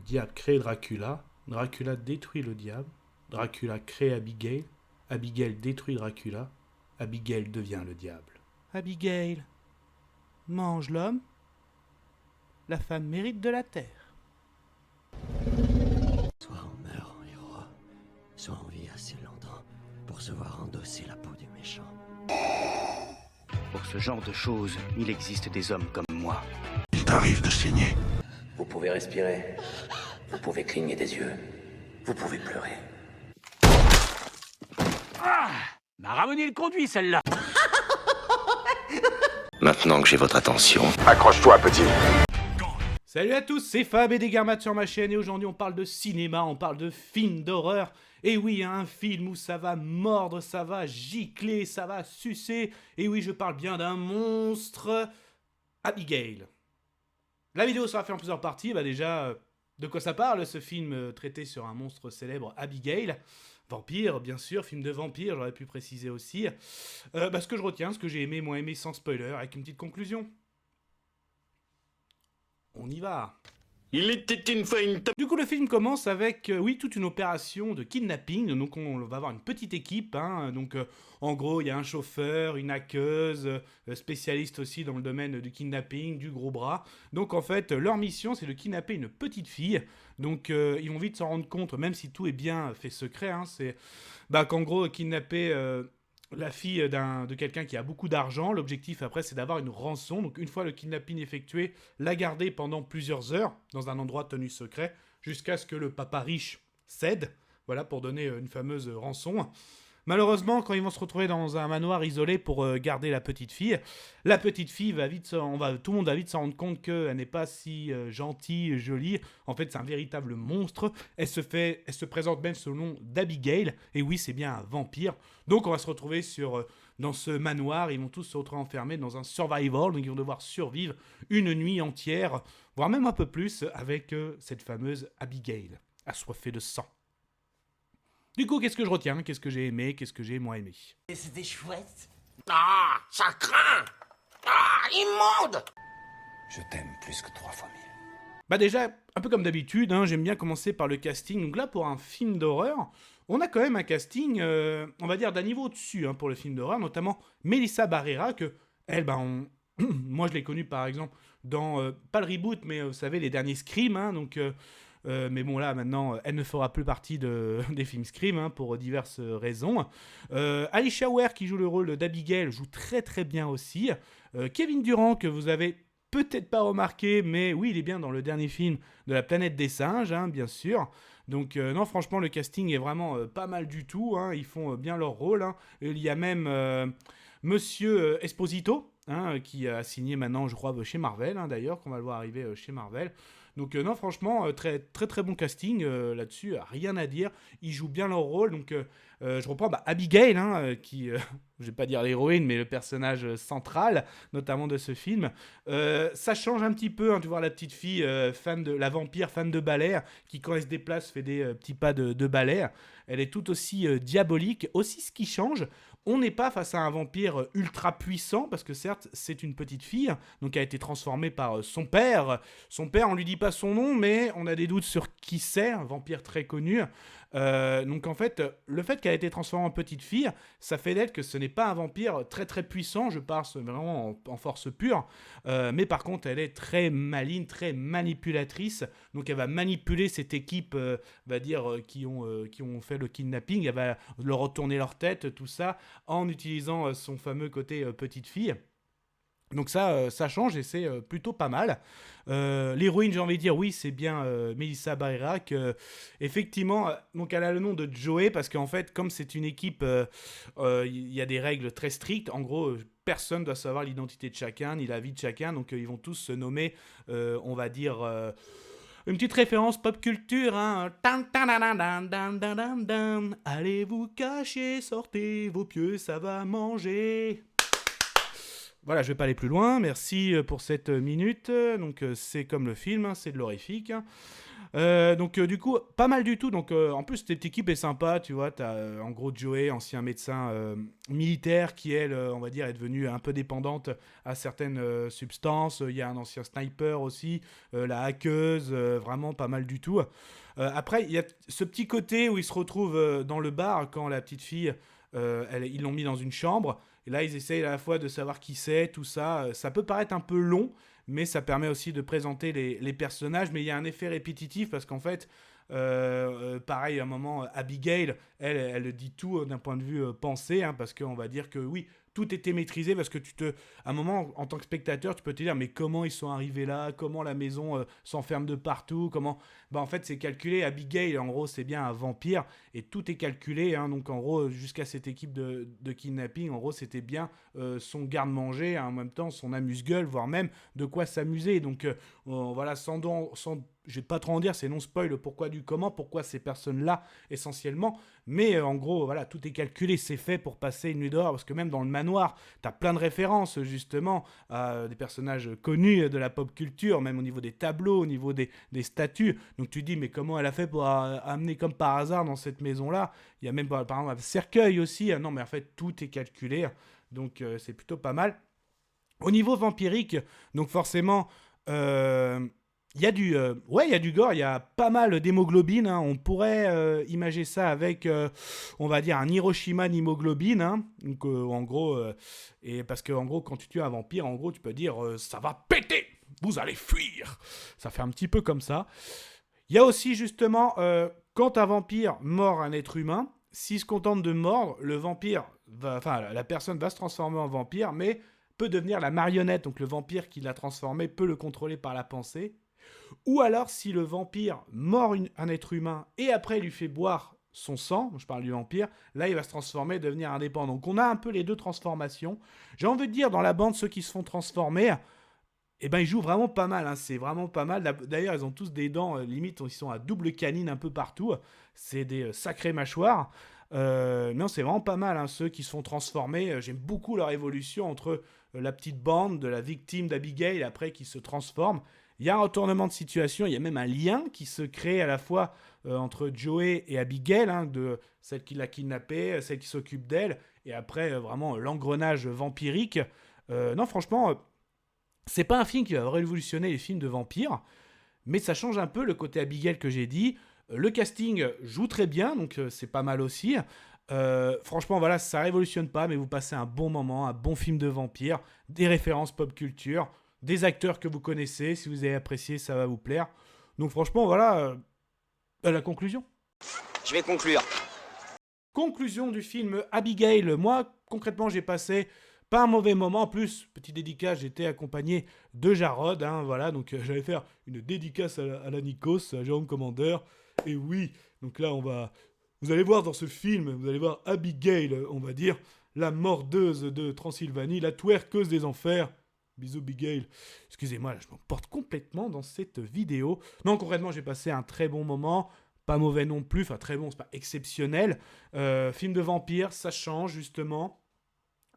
diable crée Dracula, Dracula détruit le diable, Dracula crée Abigail, Abigail détruit Dracula, Abigail devient le diable. Abigail mange l'homme, la femme mérite de la terre. Soit on meurt en héros, soit on vit assez longtemps pour se voir endosser la peau du méchant. Pour ce genre de choses, il existe des hommes comme moi. Il t'arrive de saigner. Vous pouvez respirer, vous pouvez cligner des yeux, vous pouvez pleurer. Ah, m'a ramené le conduit, celle-là. Maintenant que j'ai votre attention, Accroche-toi, petit. Salut à tous, c'est Fab et Desgarmat sur ma chaîne et aujourd'hui on parle de cinéma, on parle de films d'horreur. Et oui, un film où ça va mordre, ça va gicler, ça va sucer. Et oui, je parle bien d'un monstre, Abigail. La vidéo sera faite en plusieurs parties. Bah déjà, de quoi ça parle ce film traité sur un monstre célèbre, Abigail. Vampire, bien sûr, film de vampire, j'aurais pu préciser aussi. Ce que je retiens, ce que j'ai aimé, moins aimé sans spoiler, avec une petite conclusion. On y va. Il était une fois une Du coup, le film commence avec, toute une opération de kidnapping. Donc, on va avoir une petite équipe. En gros, il y a un chauffeur, une hackeuse, spécialiste aussi dans le domaine du kidnapping, du gros bras. Donc, en fait, leur mission, c'est de kidnapper une petite fille. Donc, ils vont vite s'en rendre compte, même si tout est bien fait secret. Qu'en gros, kidnapper la fille de quelqu'un qui a beaucoup d'argent. L'objectif après c'est d'avoir une rançon. Donc une fois le kidnapping effectué, la garder pendant plusieurs heures dans un endroit tenu secret jusqu'à ce que le papa riche cède. Voilà pour donner une fameuse rançon. Malheureusement, quand ils vont se retrouver dans un manoir isolé pour garder la petite fille va vite, tout le monde va vite s'en rendre compte qu'elle n'est pas si gentille, jolie. En fait, c'est un véritable monstre. Elle se présente même sous le nom d'Abigail. Et oui, c'est bien un vampire. Donc, on va se retrouver dans ce manoir. Ils vont tous se retrouver enfermés dans un survival. Donc, ils vont devoir survivre une nuit entière, voire même un peu plus, avec cette fameuse Abigail, assoiffée de sang. Du coup, qu'est-ce que je retiens? Qu'est-ce que j'ai aimé? Qu'est-ce que j'ai moins aimé? Et c'était chouette. Ah, ça craint. Ah, immonde. Je t'aime plus que 3 fois 1000. Bah déjà, un peu comme d'habitude, j'aime bien commencer par le casting. Donc là, pour un film d'horreur, on a quand même un casting, on va dire, d'un niveau au-dessus pour le film d'horreur, notamment Melissa Barrera, que elle, moi je l'ai connue par exemple dans, pas le reboot, mais vous savez, les derniers Scream, mais bon là maintenant elle ne fera plus partie des films Scream pour diverses raisons. Alicia Ware qui joue le rôle d'Abigail joue très très bien aussi. Kevin Durant que vous avez peut-être pas remarqué, mais oui il est bien dans le dernier film de la planète des singes bien sûr. Donc non franchement le casting est vraiment pas mal du tout, ils font bien leur rôle. Il y a même Monsieur Esposito qui a signé maintenant je crois chez Marvel d'ailleurs, qu'on va le voir arriver chez Marvel. Donc non franchement très très très bon casting là-dessus, rien à dire, ils jouent bien leur rôle. Donc je reprends Abigail qui je vais pas dire l'héroïne mais le personnage central notamment de ce film. Ça change un petit peu de voir la petite fille fan de la vampire, fan de ballet, qui quand elle se déplace fait des petits pas de ballet. Elle est tout aussi diabolique. Aussi ce qui change, on n'est pas face à un vampire ultra puissant, parce que certes, c'est une petite fille, donc elle a été transformée par son père. Son père, on lui dit pas son nom, mais on a des doutes sur qui c'est, un vampire très connu. Donc en fait, le fait qu'elle ait été transformée en petite fille, ça fait d'elle que ce n'est pas un vampire très très puissant, je parle vraiment en force pure, mais par contre elle est très maligne, très manipulatrice, donc elle va manipuler cette équipe, qui ont fait le kidnapping, elle va leur retourner leur tête, tout ça, en utilisant son fameux côté petite fille. Donc ça change et c'est plutôt pas mal. L'héroïne, j'ai envie de dire, oui, c'est bien Melissa Barrera. Effectivement, donc elle a le nom de Joey parce qu'en fait, comme c'est une équipe, il y a des règles très strictes. En gros, personne ne doit savoir l'identité de chacun, ni la vie de chacun. Donc ils vont tous se nommer, on va dire... une petite référence pop culture, Allez vous cacher, sortez vos pieux, ça va manger. Voilà, je vais pas aller plus loin, merci pour cette minute. Donc c'est comme le film, c'est de l'horrifique. Donc du coup, pas mal du tout. Donc en plus, cette équipe est sympa, tu vois. T'as en gros Joey, ancien médecin militaire, qui elle, on va dire, est devenue un peu dépendante à certaines substances. Il y a un ancien sniper aussi, la hackeuse, vraiment pas mal du tout. Après, il y a ce petit côté où ils se retrouvent dans le bar quand la petite fille, ils l'ont mis dans une chambre. Et là, ils essayent à la fois de savoir qui c'est, tout ça. Ça peut paraître un peu long, mais ça permet aussi de présenter les personnages. Mais il y a un effet répétitif parce qu'en fait, pareil, à un moment, Abigail, elle dit tout d'un point de vue pensée, hein, parce qu'on va dire que oui, tout était maîtrisé parce que à un moment, en tant que spectateur, tu peux te dire, mais comment ils sont arrivés là? Comment la maison s'enferme de partout? Comment... Bah, en fait, c'est calculé. Abigail, en gros, c'est bien un vampire et tout est calculé. Hein, donc, en gros, jusqu'à cette équipe de kidnapping, en gros, c'était bien son garde-manger, hein, en même temps, son amuse-gueule, voire même de quoi s'amuser. Donc, voilà, je vais pas trop en dire, c'est non spoil pourquoi du comment, pourquoi ces personnes-là essentiellement, mais en gros, voilà, tout est calculé, c'est fait pour passer une nuit dehors, parce que même dans le manoir, t'as plein de références justement à des personnages connus de la pop culture, même au niveau des tableaux, au niveau des statues, donc tu te dis, mais comment elle a fait pour amener comme par hasard dans cette maison-là? Il y a même par exemple un cercueil aussi, non mais en fait tout est calculé, donc c'est plutôt pas mal. Au niveau vampirique, donc forcément... il y a du gore, il y a pas mal d'hémoglobine, hein. On pourrait imager ça avec, on va dire, un Hiroshima d'hémoglobine, hein. Donc, en gros, et parce que en gros, quand tu tues un vampire, en gros, tu peux dire ça va péter, vous allez fuir. Ça fait un petit peu comme ça. Il y a aussi justement, quand un vampire mord un être humain, s'il se contente de mordre, la personne va se transformer en vampire, mais peut devenir la marionnette. Donc le vampire qui l'a transformé peut le contrôler par la pensée. Ou alors, si le vampire mord un être humain et après lui fait boire son sang, je parle du vampire, là il va se transformer et devenir indépendant. Donc on a un peu les deux transformations. J'ai envie de dire, dans la bande, ceux qui se font transformer, eh ben, ils jouent vraiment pas mal, hein. C'est vraiment pas mal. D'ailleurs, ils ont tous des dents, limite, ils sont à double canine un peu partout. C'est des sacrées mâchoires. Non, c'est vraiment pas mal, hein, ceux qui se font transformer. J'aime beaucoup leur évolution entre la petite bande de la victime d'Abigail après qui se transforme. Il y a un retournement de situation, il y a même un lien qui se crée à la fois entre Joey et Abigail, hein, de celle qui l'a kidnappée, celle qui s'occupe d'elle, et après vraiment l'engrenage vampirique. Non, franchement, c'est pas un film qui va révolutionner les films de vampires, mais ça change un peu le côté Abigail que j'ai dit. Le casting joue très bien, donc c'est pas mal aussi. Franchement, voilà, ça révolutionne pas, mais vous passez un bon moment, un bon film de vampire, des références pop culture, des acteurs que vous connaissez, si vous avez apprécié, ça va vous plaire. Donc franchement, voilà, la conclusion. Je vais conclure. Conclusion du film Abigail. Moi, concrètement, j'ai passé pas un mauvais moment. En plus, petit dédicace, j'étais accompagné de Jarod, hein, voilà, donc j'allais faire une dédicace à la Nikos, à Jérôme Commander. Et oui, donc là, vous allez voir dans ce film, vous allez voir Abigail, on va dire, la mordeuse de Transylvanie, la twerkeuse des enfers. Bisous Abigail. Excusez-moi, là, je m'emporte complètement dans cette vidéo. Non, concrètement, j'ai passé un très bon moment. Pas mauvais non plus, enfin très bon, c'est pas exceptionnel. Film de vampire, ça change justement.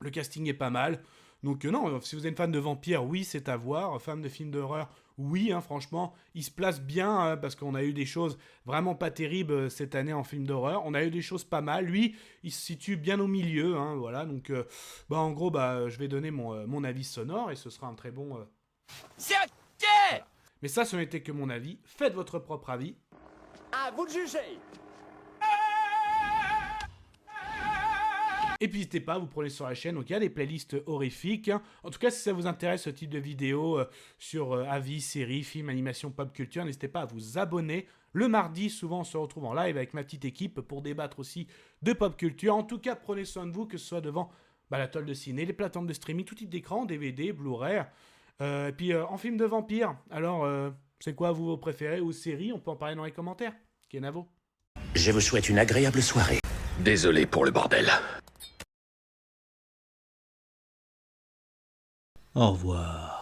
Le casting est pas mal. Donc non, si vous êtes fan de vampires, oui, c'est à voir. Fan de films d'horreur, oui, hein, franchement, il se place bien, hein, parce qu'on a eu des choses vraiment pas terribles cette année en film d'horreur. On a eu des choses pas mal. Lui, il se situe bien au milieu, hein, voilà. Donc, en gros, je vais donner mon avis sonore et ce sera un très bon... C'est ok. Voilà. Mais ça, ce n'était que mon avis. Faites votre propre avis. À vous de juger. Et puis n'hésitez pas, vous prenez sur la chaîne, donc il y a des playlists horrifiques. Hein. En tout cas, si ça vous intéresse ce type de vidéo sur avis, séries, films, animation, pop culture, n'hésitez pas à vous abonner. Le mardi, souvent, on se retrouve en live avec ma petite équipe pour débattre aussi de pop culture. En tout cas, prenez soin de vous, que ce soit devant la toile de ciné, les plateformes de streaming, tout type d'écran, DVD, Blu-ray. Et puis en film de vampire, alors c'est quoi vos préférés ou séries? On peut en parler dans les commentaires. Kenavo. Je vous souhaite une agréable soirée. Désolé pour le bordel. Au revoir.